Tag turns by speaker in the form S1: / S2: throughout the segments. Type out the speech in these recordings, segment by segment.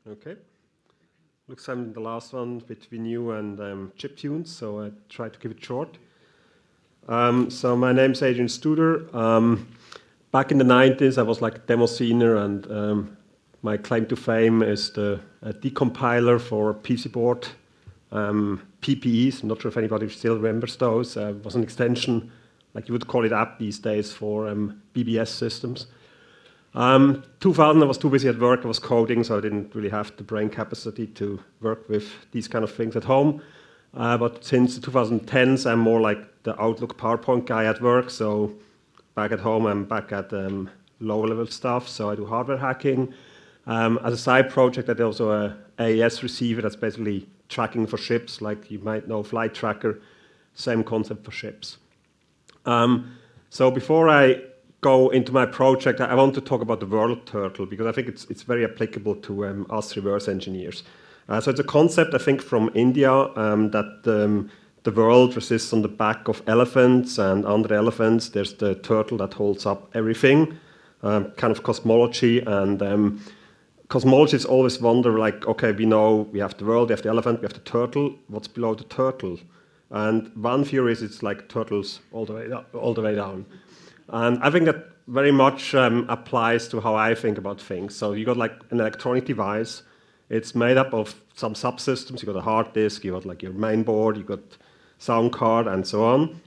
S1: Okay. Looks like I'm the last one between you and chiptunes, so I try to keep it short. So my name's Adrian Studer. Back in the 90s, I was like a demo senior, and my claim to fame is the decompiler for PC board PPEs. I'm not sure if anybody still remembers those. It was an extension, like you would call it app these days, for BBS systems. 2000, I was too busy at work. I was coding, so I didn't really have the brain capacity to work with these kind of things at home. But since the 2010s, I'm more like the Outlook PowerPoint guy at work. So back at home, I'm back at lower-level stuff. So I do hardware hacking. As a side project, I do also a AES receiver that's basically tracking for ships, like you might know Flight Tracker. Same concept for ships. So before I go into my project, I want to talk about the world turtle because I think it's very applicable to us reverse engineers. So it's a concept, I think, from India that the world resists on the back of elephants, and under elephants there's the turtle that holds up everything, kind of cosmology. And cosmologists always wonder, like, okay, we know we have the world, we have the elephant, we have the turtle. What's below the turtle? And one theory is it's like turtles all the way down. And I think that very much applies to how I think about things. So you got like an electronic device. It's made up of some subsystems. You got a hard disk, you got like your main board, you got sound card, and so on.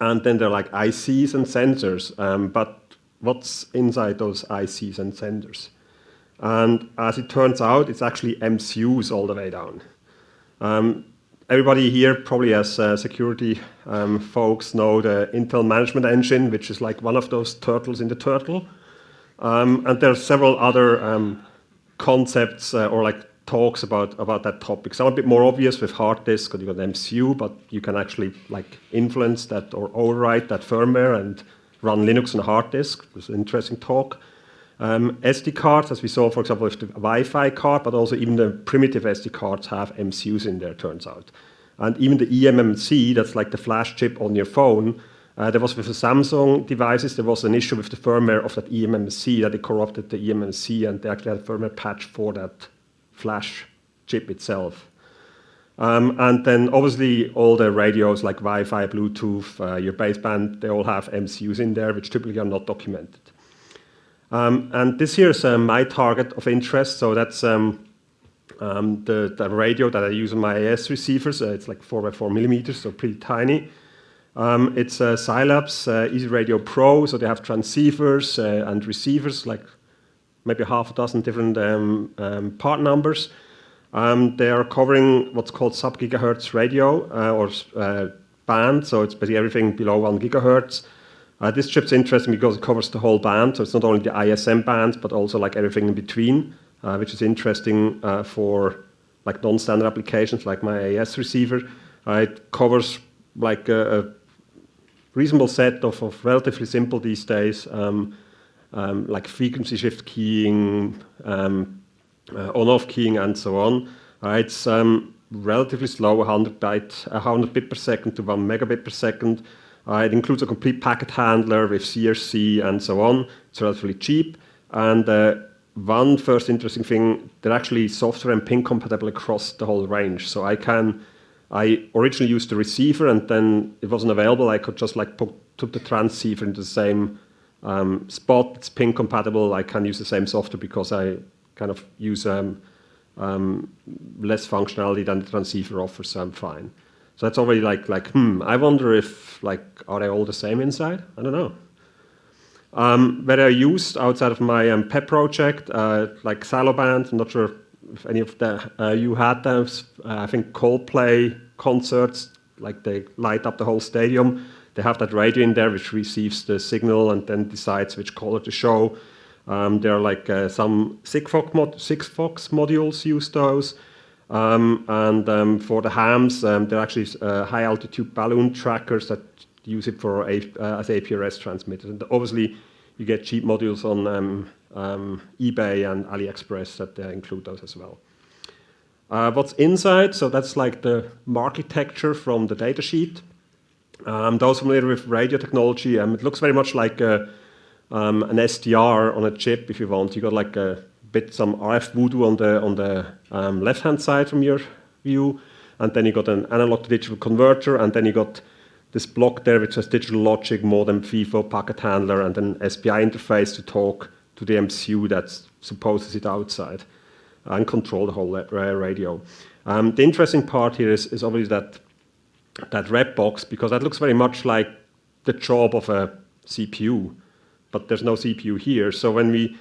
S1: And then there are like ICs and sensors. But what's inside those ICs and sensors? And as it turns out, it's actually MCUs all the way down. Everybody here probably as security folks know the Intel Management Engine, which is like one of those turtles in the turtle. And there are several other concepts or like talks about that topic. Some a bit more obvious with hard disk, because you got MCU, but you can actually like influence that or override that firmware and run Linux on a hard disk. It's an interesting talk. SD cards, as we saw, for example, with the Wi-Fi card, but also even the primitive SD cards have MCUs in there, turns out. And even the eMMC, that's like the flash chip on your phone, there was with the Samsung devices, there was an issue with the firmware of that eMMC, that it corrupted the eMMC, and they actually had a firmware patch for that flash chip itself. And then obviously all the radios like Wi-Fi, Bluetooth, your baseband, they all have MCUs in there, which typically are not documented. And this here is my target of interest. So that's the radio that I use on my AES receivers. It's like 4 by 4 millimeters, so pretty tiny. It's Labs EZRadioPRO, so they have transceivers and receivers, like maybe half a dozen different part numbers. They are covering what's called sub-GHz radio or band, so it's basically everything below 1 gigahertz. This chip's interesting because it covers the whole band, so it's not only the ISM band, but also like everything in between, which is interesting for like non-standard applications like my AES receiver. It covers like a reasonable set of relatively simple these days, like frequency shift keying, on-off keying, and so on. It's relatively slow, 100 bit per second to 1 megabit per second. It includes a complete packet handler with CRC and so on. It's relatively cheap. And one first interesting thing, they're actually software and pin compatible across the whole range. So I originally used the receiver, and then it wasn't available. I could just like put the transceiver into the same spot. It's pin compatible. I can use the same software because I kind of use less functionality than the transceiver offers, so I'm fine. So that's already like I wonder if, like, are they all the same inside? I don't know. Where I used outside of my pet project, like Siloband, I'm not sure if any of you had those. I think Coldplay concerts, like they light up the whole stadium. They have that radio in there which receives the signal and then decides which color to show. There are like some Sigfox modules use those. And for the hams, there are actually high-altitude balloon trackers that use it for as APRS transmitters. And obviously, you get cheap modules on eBay and AliExpress that include those as well. What's inside? So that's like the architecture from the datasheet. Those familiar with radio technology, it looks very much like an SDR on a chip, if you want. You got like a bit some RF voodoo on the left-hand side from your view, and then you got an analog to digital converter, and then you got this block there which has digital logic, modem, FIFO, packet handler, and an SPI interface to talk to the MCU that supposes it outside and control the whole radio. The interesting part here is obviously that red box, because that looks very much like the job of a CPU, but there's no CPU here. So when we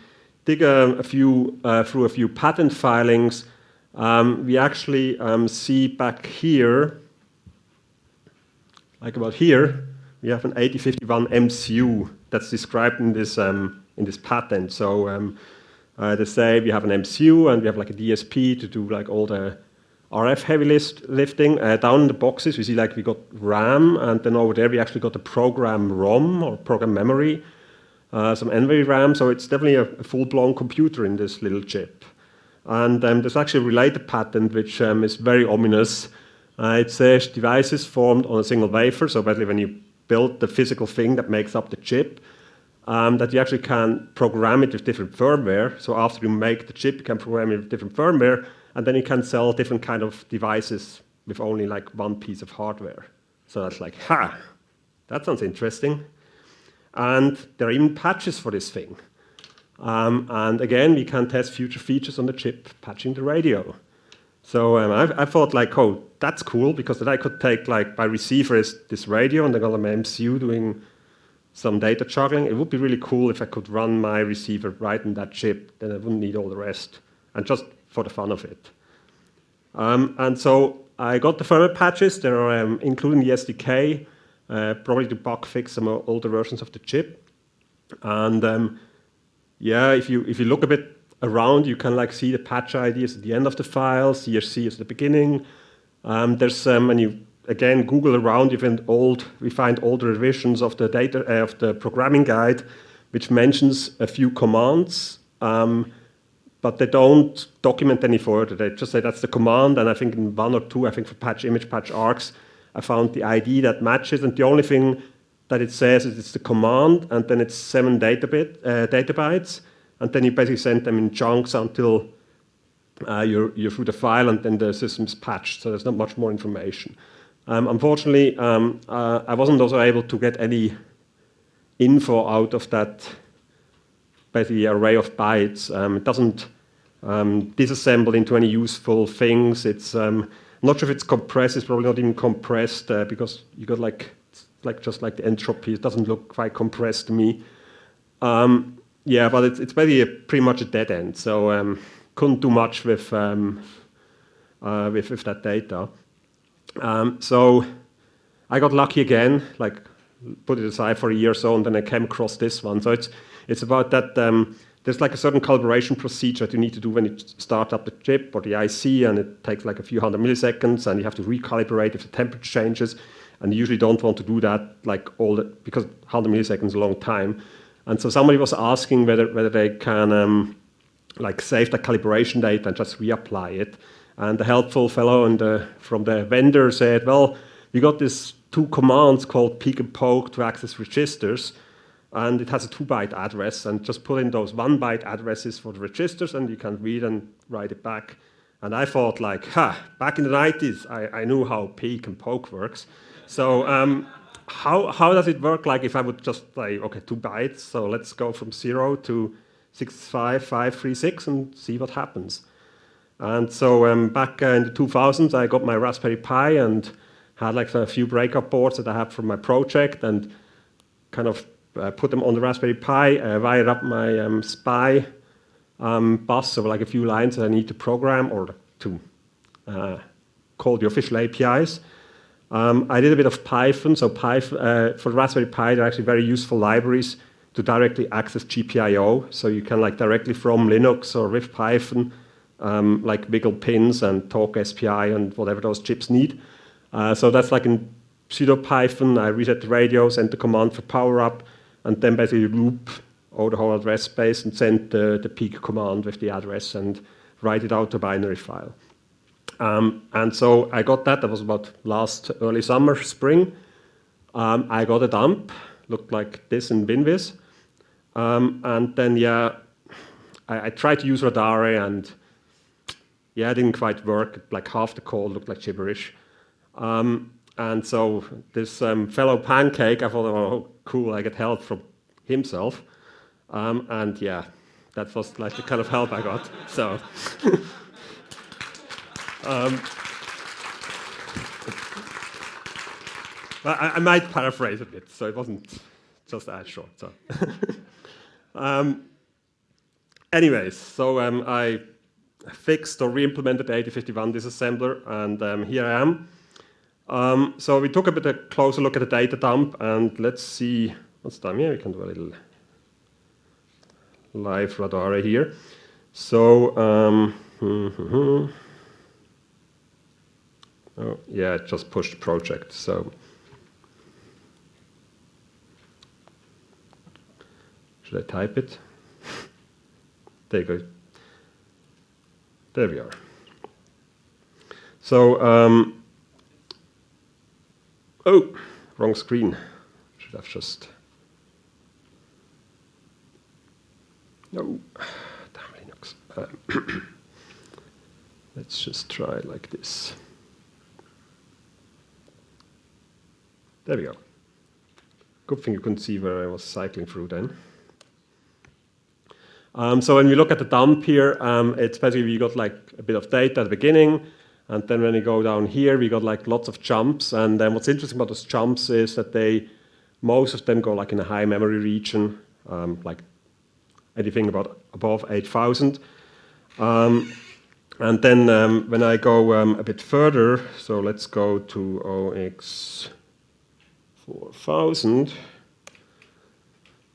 S1: dig through a few patent filings, we actually see back here, like about here, we have an 8051 MCU that's described in this patent. So they say we have an MCU and we have like a DSP to do like all the RF heavy lifting. Down in the boxes, we see like we got RAM, and then over there we actually got the program ROM or program memory, some NVRAM. So it's definitely a full-blown computer in this little chip. And there's actually a related patent which is very ominous. It says devices formed on a single wafer. So basically, when you build the physical thing that makes up the chip, that you actually can program it with different firmware. So after you make the chip, you can program it with different firmware, and then you can sell different kind of devices with only like one piece of hardware. So that's like, ha, that sounds interesting. And there are even patches for this thing. And again, we can test future features on the chip, patching the radio. So I thought like, oh, that's cool, because then I could take like, my receiver is this radio, and then I got my MCU doing some data juggling. It would be really cool if I could run my receiver right in that chip, then I wouldn't need all the rest, and just for the fun of it. And so I got the firmware patches. There are, including the SDK, probably to bug fix some older versions of the chip. And yeah, if you look a bit around, you can like see the patch IDs at the end of the file, CRC is at the beginning. There's when you again Google around, we find older revisions of the data of the programming guide, which mentions a few commands, but they don't document any further. They just say that's the command, and I think in one or two, I think for patch image, patch arcs, I found the ID that matches, and the only thing that it says is it's the command, and then it's 7 data bytes, and then you basically send them in chunks until you're through the file, and then the system's patched. So there's not much more information. Unfortunately, I wasn't also able to get any info out of that basically array of bytes. It doesn't disassemble into any useful things. It's not sure if it's compressed. It's probably not even compressed because you got like just like the entropy. It doesn't look quite compressed to me. Yeah, but it's basically pretty much a dead end. So couldn't do much with that data. So I got lucky again, like put it aside for a year or so, and then I came across this one. So it's about that there's like a certain calibration procedure that you need to do when you start up the chip or the IC, and it takes like a few hundred milliseconds, and you have to recalibrate if the temperature changes, and you usually don't want to do that like because 100 milliseconds is a long time. And so somebody was asking whether they can like save the calibration data and just reapply it. And the helpful fellow from the vendor said, well, we got these 2 commands called peek and poke to access registers, and it has a 2-byte address, and just put in those 1-byte addresses for the registers, and you can read and write it back. And I thought like, back in the 90s, I knew how peek and poke works. So how does it work? Like if I would just say, okay, 2 bytes, so let's go from 0 to 65536 and see what happens. And so back in the 2000s, I got my Raspberry Pi and had like a few breakout boards that I had from my project, and kind of put them on the Raspberry Pi, wired up my SPI bus, so like a few lines that I need to program or to call the official APIs. I did a bit of Python, so for the Raspberry Pi, there are actually very useful libraries to directly access GPIO, so you can like directly from Linux or with Python like wiggle pins and talk SPI and whatever those chips need. So that's like in pseudo Python. I reset the radio, send the command for power up, and then basically loop over the whole address space and send the peek command with the address and write it out to a binary file. And so I got that. That was about early summer, spring. I got a dump, looked like this in Binviz. And then, yeah, I tried to use Radare, and yeah, it didn't quite work. Like half the code looked like gibberish. And so this fellow Pancake, I thought, oh, cool, I get help from himself. And yeah, that was like the kind of help I got. So, I might paraphrase a bit, so it wasn't just as short. So, anyways, so I fixed or re-implemented the 8051 disassembler, and here I am. So we took a bit of a closer look at the data dump, and let's see what's done here. We can do a little live Radare here. So, oh, yeah, it just pushed the project. So, should I type it? There you go. There we are. So, oh, wrong screen. Should have just. No, damn Linux. Let's just try it like this. There we go. Good thing you couldn't see where I was cycling through then. So when we look at the dump here, it's basically we got like a bit of data at the beginning, and then when we go down here, we got like lots of jumps. And then what's interesting about those jumps is that most of them go like in a high memory region, like anything about above 8,000. And then when I go a bit further, so let's go to OX 4000.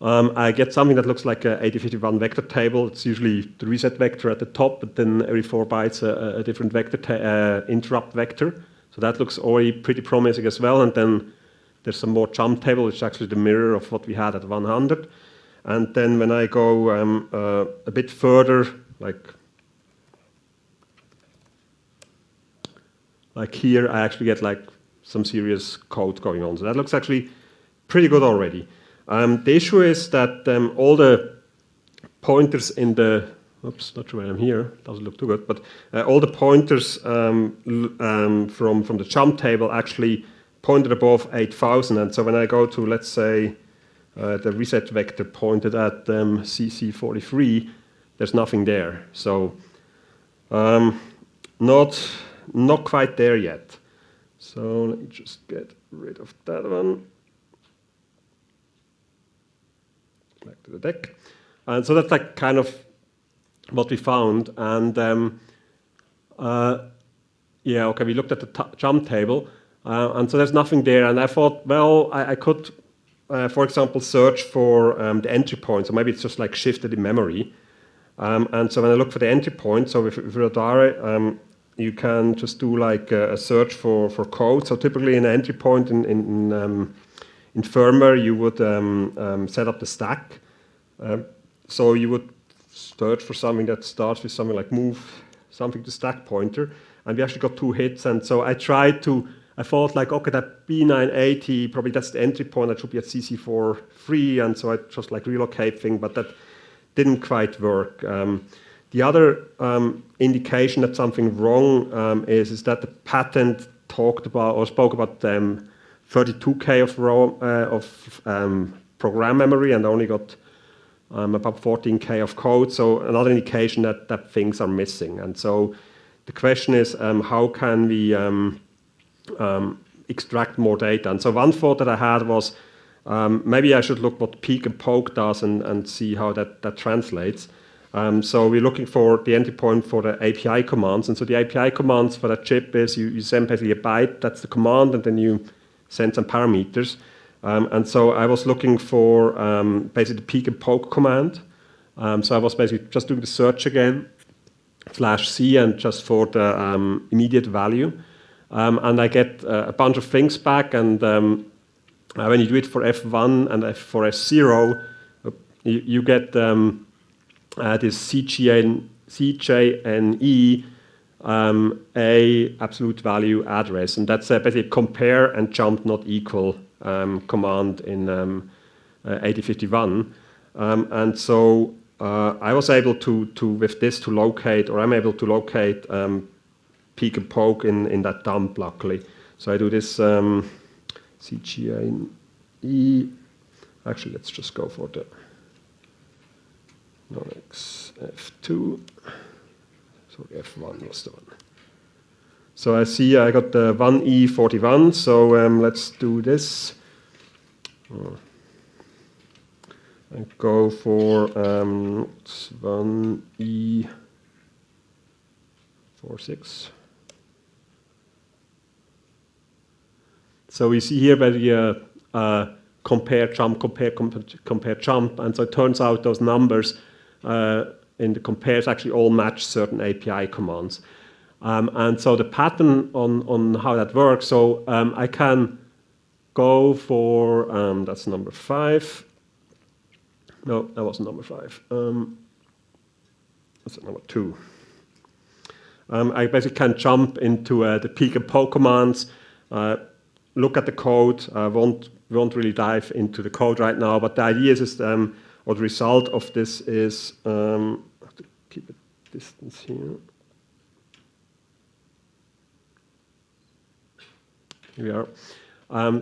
S1: I get something that looks like a 8051 vector table. It's usually the reset vector at the top, but then every 4 bytes a different vector interrupt vector. So that looks already pretty promising as well. And then there's some more jump table, which is actually the mirror of what we had at 100. And then when I go a bit further, like here, I actually get like some serious code going on. So that looks actually pretty good already. The issue is that all the pointers in the, oops, not sure where I'm here, doesn't look too good, but all the pointers from the jump table actually pointed above 8,000. And so when I go to, let's say, the reset vector pointed at CC43, there's nothing there. So not quite there yet. So let me just get rid of that one. Back to the deck. And so that's like kind of what we found. And yeah, okay, we looked at the jump table. And so there's nothing there. And I thought, well, I could, for example, search for the entry point. So maybe it's just like shifted in memory. And so when I look for the entry point, so with Radare, you can just do like a search for code. So typically an entry point in Firmware, you would set up the stack. So you would search for something that starts with something like move something to stack pointer. And we actually got 2 hits. And so I thought like, okay, that B980, probably that's the entry point. That should be at CC43. And so I just like relocate thing, but that didn't quite work. The other indication that something wrong is that the patent spoke about 32K of program memory and only got about 14K of code. So another indication that things are missing. And so the question is, how can we extract more data? And so one thought that I had was, maybe I should look what peek and poke does and see how that translates. So we're looking for the entry point for the API commands. And so the API commands for that chip is you send basically a byte, that's the command, and then you send some parameters. And so I was looking for basically the peek and poke command. So I was basically just doing the search again, /C, and just for the immediate value. And I get a bunch of things back. And when you do it for F1 and for S0, you get this CJNE a absolute value address, and that's basically compare and jump not equal command in 8051. And so I was able to with this to locate, or I'm able to locate peek and poke in that dump, luckily. So I do this CGIE. Actually, let's just go for the X F2. Sorry, F1 was the one. So I see I got the 1E41. So let's do this. I go for 1E46. So we see here where the compare jump, compare jump, and so it turns out those numbers in the compares actually all match certain API commands. And so the pattern on how that works, so I can go for, that's number 5. No, that wasn't number 5. That's number 2. I basically can jump into the peek and poke commands, look at the code. I won't really dive into the code right now, but the idea is or the result of this is, I have to keep a distance here. Here we are.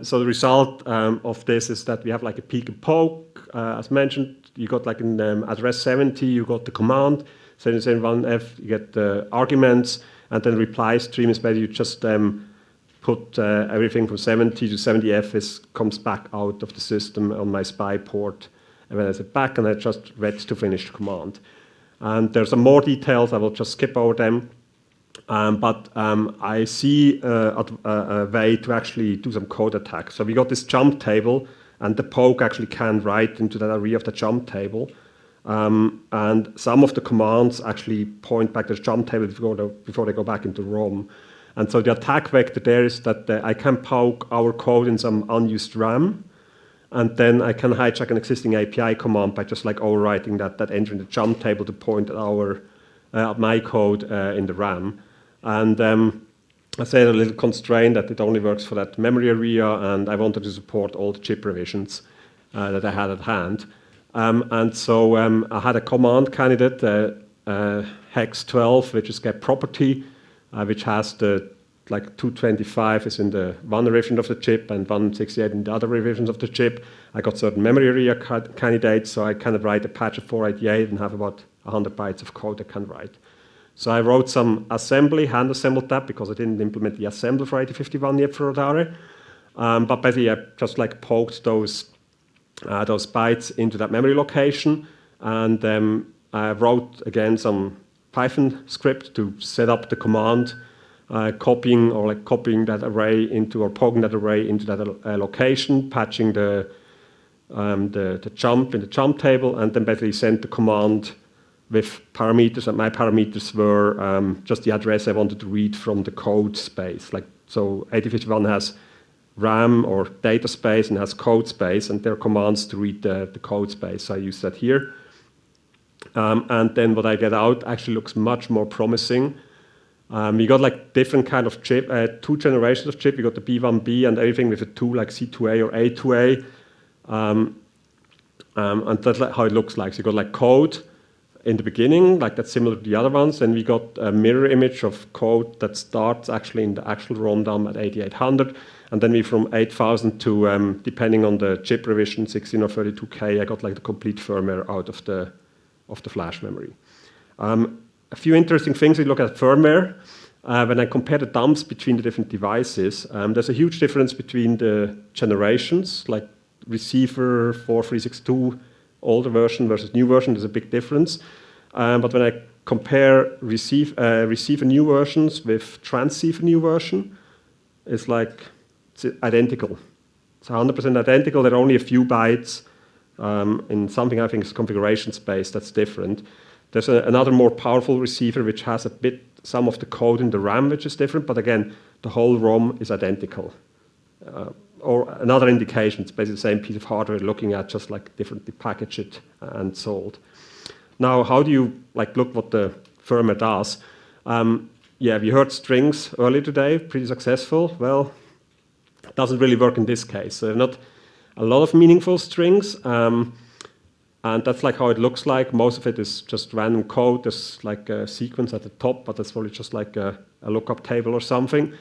S1: So the result of this is that we have like a peek and poke. As mentioned, you got like in address 70, you got the command. So in 1F, you get the arguments, and then reply stream is basically you just put everything from 70 to 70F comes back out of the system on my SPI port. And when I say back, and I just read to finish the command. And there's some more details, I will just skip over them. But I see a way to actually do some code attack. So we got this jump table, and the poke actually can write into that array of the jump table. And some of the commands actually point back to the jump table before they go back into ROM. And so the attack vector there is that I can poke our code in some unused RAM, and then I can hijack an existing API command by just like overwriting that entry in the jump table to point at my code in the RAM. And I say a little constraint that it only works for that memory area, and I wanted to support all the chip revisions that I had at hand. And so I had a command candidate, hex 12, which is get property, which has the like 225 is in the one revision of the chip and 168 in the other revisions of the chip. I got certain memory area candidates, so I kind of write a patch of 488 and have about 100 bytes of code I can write. So I wrote some assembly, hand assembled that because I didn't implement the assembler for 8051 yet for Rodare. But basically I just like poked those bytes into that memory location, and I wrote again some Python script to set up the command, copying that array into, or poking that array into that location, patching the jump in the jump table, and then basically send the command with parameters, and my parameters were just the address I wanted to read from the code space. Like, so 8051 has RAM or data space and has code space, and there are commands to read the code space. So I use that here. And then what I get out actually looks much more promising. We got like different kind of chip, 2 generations of chip. We got the B1B and everything with a 2 like C2A or A2A. And that's like how it looks like. So you got like code in the beginning, like that's similar to the other ones. Then we got a mirror image of code that starts actually in the actual ROM dump at 8800. And then we from 8000 to, depending on the chip revision, 16 or 32K, I got like the complete firmware out of the flash memory. A few interesting things, we look at firmware. When I compare the dumps between the different devices, there's a huge difference between the generations, like receiver 4362, older version versus new version, there's a big difference. But when I compare receiver new versions with transceiver new version, it's like it's identical. It's 100% identical. There are only a few bytes in something I think is configuration space that's different. There's another more powerful receiver which has some of the code in the RAM which is different, but again, the whole ROM is identical. Or another indication, it's basically the same piece of hardware looking at, just like differently packaged and sold. Now, how do you like look what the firmware does? Yeah, we heard strings earlier today, pretty successful. Well, it doesn't really work in this case. So not a lot of meaningful strings. And that's like how it looks like. Most of it is just random code. There's like a sequence at the top, but that's probably just like a lookup table or something.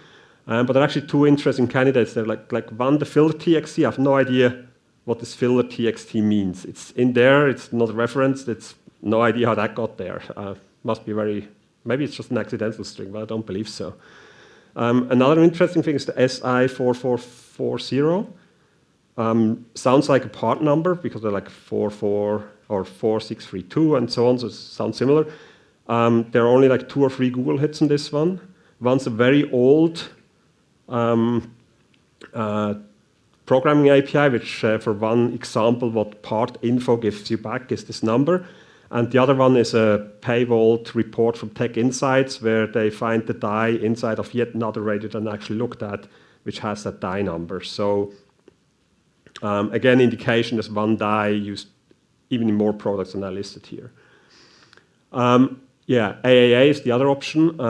S1: But there are actually two interesting candidates. They're like one, the filter.txt. I have no idea what this filter.txt means. It's in there. It's not referenced. It's no idea how that got there. Must be maybe it's just an accidental string, but I don't believe so. Another interesting thing is the SI4440. Sounds like a part number because they're like 44 or 4632 and so on, so it sounds similar. There are only like 2 or 3 Google hits in this one. One's a very old programming API, which for one example, what part info gives you back is this number. And the other one is a paywalled report from Tech Insights, where they find the die inside of yet another radio than actually looked at, which has that die number. So again, indication there's one die used even in more products than I listed here. Yeah, AAA is the other option.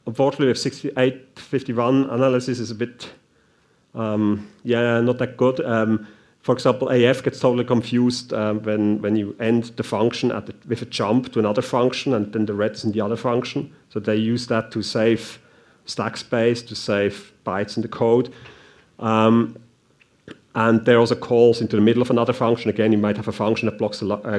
S1: Unfortunately, with 6851 analysis is a bit, not that good. For example, AF gets totally confused when you end the function with a jump to another function, and then the red is in the other function. So they use that to save stack space, to save bytes in the code. And there are also calls into the middle of another function. Again, you might have a function that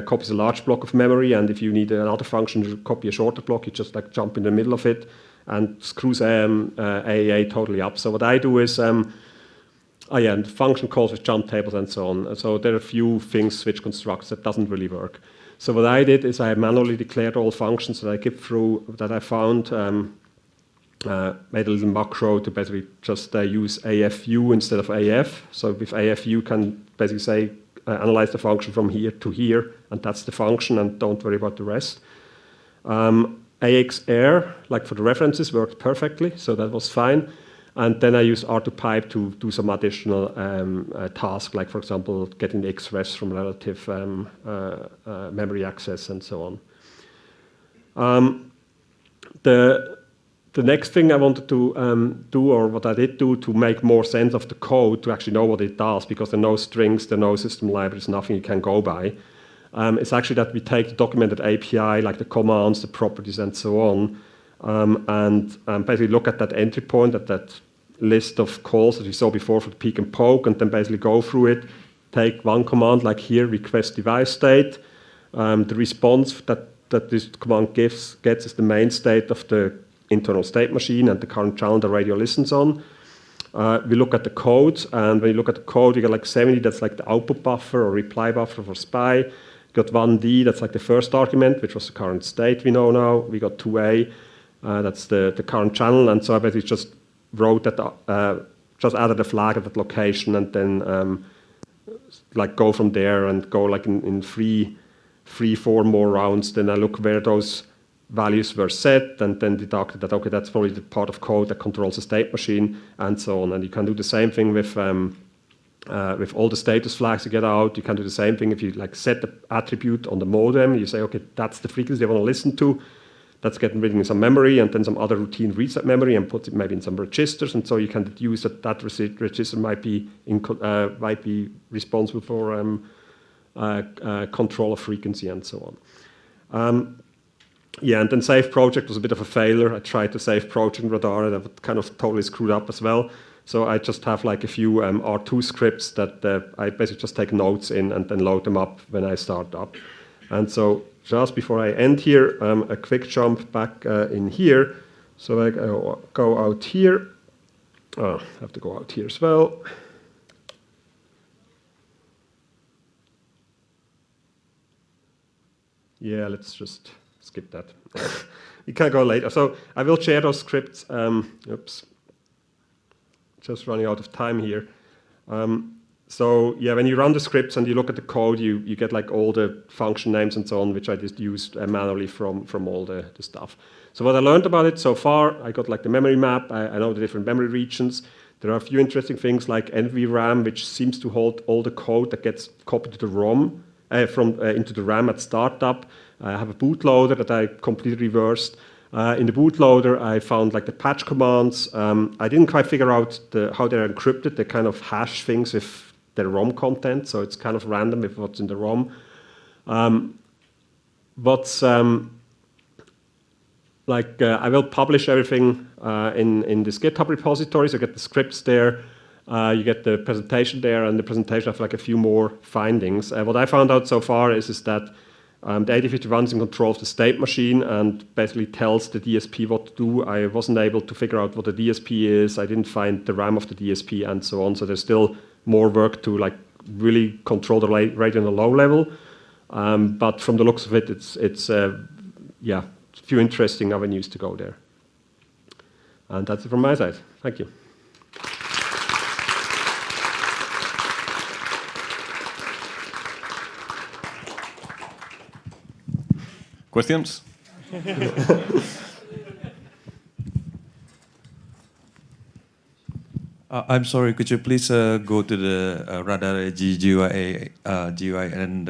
S1: copies a large block of memory, and if you need another function to copy a shorter block, you just like jump in the middle of it and screws AAA totally up. So what I do is, and function calls with jump tables and so on. So there are a few things, switch constructs, that doesn't really work. So what I did is I manually declared all functions that I kept through that I found. Made a little macro to basically just use AFU instead of AF. So with AFU, you can basically say, analyze the function from here to here, and that's the function, and don't worry about the rest. AXR, like for the references, worked perfectly, so that was fine. And then I use R2pipe to do some additional tasks, like for example, getting the XREFs from relative memory access and so on. The next thing I wanted to do, or what I did do to make more sense of the code, to actually know what it does, because there are no strings, there are no system libraries, nothing you can go by, is actually that we take the documented API, like the commands, the properties, and so on, and basically look at that entry point, at that list of calls that we saw before for the peek and poke, and then basically go through it, take one command, like here, request device state. The response that this command gets is the main state of the internal state machine and the current channel the radio listens on. We look at the code, and when you look at the code, you get like 70, that's like the output buffer or reply buffer for SPI. You got 1D, that's like the first argument, which was the current state we know now. We got 2A, that's the current channel, and so I basically just wrote that, just added a flag at that location, and then like go from there and go like in 4 more rounds. Then I look where those values were set, and then deducted that, okay, that's probably the part of code that controls the state machine, and so on. And you can do the same thing with all the status flags you get out. You can do the same thing if you like set the attribute on the modem. You say, okay, that's the frequency I want to listen to. That's getting rid of some memory, and then some other routine reads that memory and puts it maybe in some registers, and so you can deduce that register might be responsible for control of frequency and so on. And then save project was a bit of a failure. I tried to save project in Radar, that kind of totally screwed up as well. So I just have like a few R2 scripts that I basically just take notes in and then load them up when I start up. And so just before I end here, a quick jump back in here. So I go out here. I have to go out here as well. Yeah, let's just skip that. You can go later. So I will share those scripts. Oops. Just running out of time here. So yeah, when you run the scripts and you look at the code, you get like all the function names and so on, which I just used manually from all the stuff. So what I learned about it so far, I got like the memory map. I know the different memory regions. There are a few interesting things like NVRAM, which seems to hold all the code that gets copied to the ROM into the RAM at startup. I have a bootloader that I completely reversed. In the bootloader, I found like the patch commands. I didn't quite figure out how they're encrypted. They kind of hash things with their ROM content, so it's kind of random with what's in the ROM. I will publish everything in this GitHub repository, so you get the scripts there, you get the presentation there, and the presentation have like a few more findings. What I found out so far is that the 8051 is in control of the state machine and basically tells the DSP what to do. I wasn't able to figure out what the DSP is. I didn't find the RAM of the DSP and so on. So there's still more work to like really control the radio on a low level. But from the looks of it, it's a few interesting avenues to go there. And that's it from my side. Thank you.
S2: Questions?
S3: I'm sorry, could you please go to the radar GUI and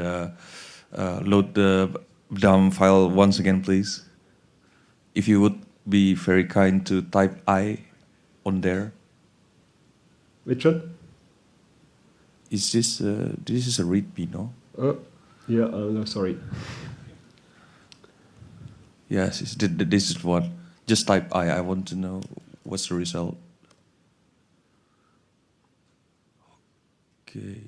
S3: load the dump file once again, please? If you would be very kind to type I on there.
S1: Which one?
S3: Is this is a readme, no?
S1: Yeah, no, sorry.
S3: Yes, this is what. Just type I want to know what's the result. Okay.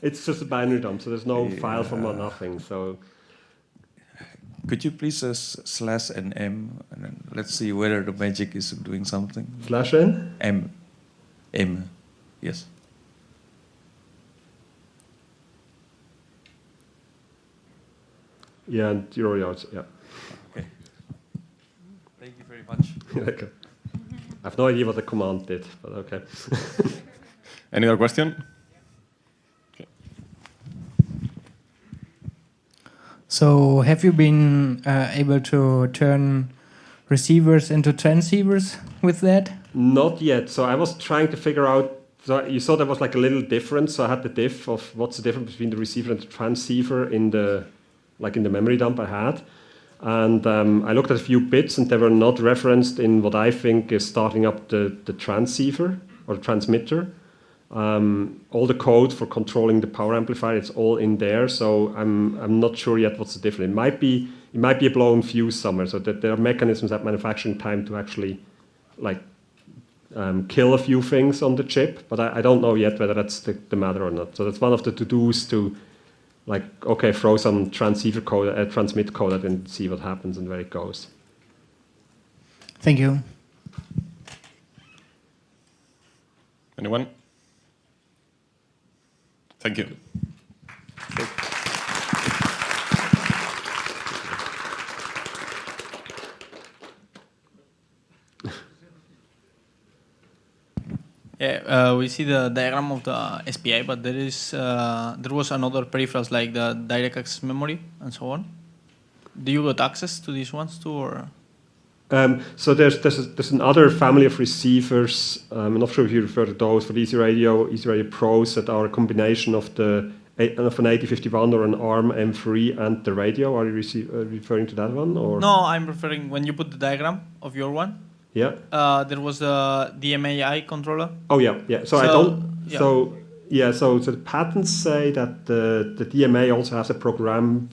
S1: It's just a binary dump, so there's no file format, nothing. So,
S3: could you please slash an M, and then let's see whether the magic is doing something.
S1: Slash N?
S3: M, yes.
S1: Yeah, and euro yards, yeah.
S3: Okay. Thank you very much.
S1: Okay. I have no idea what the command did, but okay.
S2: Any other question? Okay.
S4: So have you been able to turn receivers into transceivers with that?
S1: Not yet. So I was trying to figure out, so you saw there was like a little difference. So I had the diff of what's the difference between the receiver and the transceiver in the memory dump I had. And I looked at a few bits and they were not referenced in what I think is starting up the transceiver or the transmitter. All the code for controlling the power amplifier, it's all in there. So I'm not sure yet what's the difference. It might be a blown fuse somewhere. So that there are mechanisms at manufacturing time to actually kill a few things on the chip. But I don't know yet whether that's the matter or not. So that's one of the to-dos to throw some transceiver code, transmit code at it and see what happens and where it goes.
S4: Thank you.
S2: Anyone? Thank you.
S5: Yeah, we see the diagram of the SPI, but there was another peripherals like the direct access memory and so on. Do you got access to these ones too, or?
S1: So there's another family of receivers. I'm not sure if you refer to those for the EZRadioPROs that are a combination of an 8051 or an ARM M3 and the radio. Are you referring to that one, or?
S5: No, I'm referring when you put the diagram of your one.
S1: Yeah.
S5: There was the DMA-I controller.
S1: Oh yeah. So I don't. Yeah. So the patents say that the DMA also has a program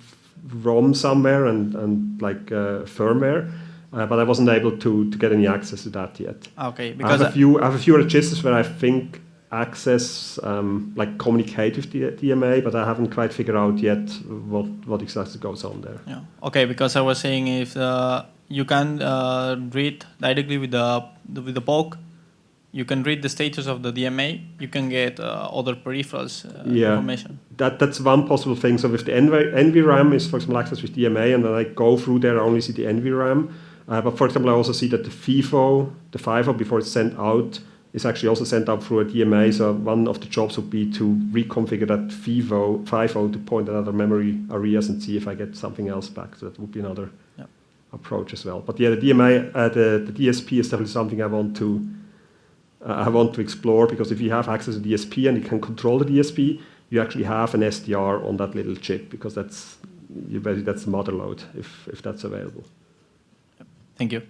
S1: ROM somewhere and firmware. But I wasn't able to get any access to that yet.
S5: Okay, because
S1: I have a few registers where I think access communicate with the DMA, but I haven't quite figured out yet what exactly goes on there.
S5: Yeah. Okay, because I was saying if you can read directly with the POC, you can read the status of the DMA. You can get other peripherals information. That's
S1: one possible thing. So with the NVRAM is, for example, access with DMA, and when I go through there, I only see the NVRAM. But for example, I also see that the FIFO, before it's sent out, is actually also sent out through a DMA. So one of the jobs would be to reconfigure that FIFO to point at other memory areas and see if I get something else back. So that would be another approach as well. But yeah, the DMA, the DSP is definitely something I want to explore, because if you have access to DSP and you can control the DSP, you actually have an SDR on that little chip, because that's the mother load if that's available.
S5: Thank you.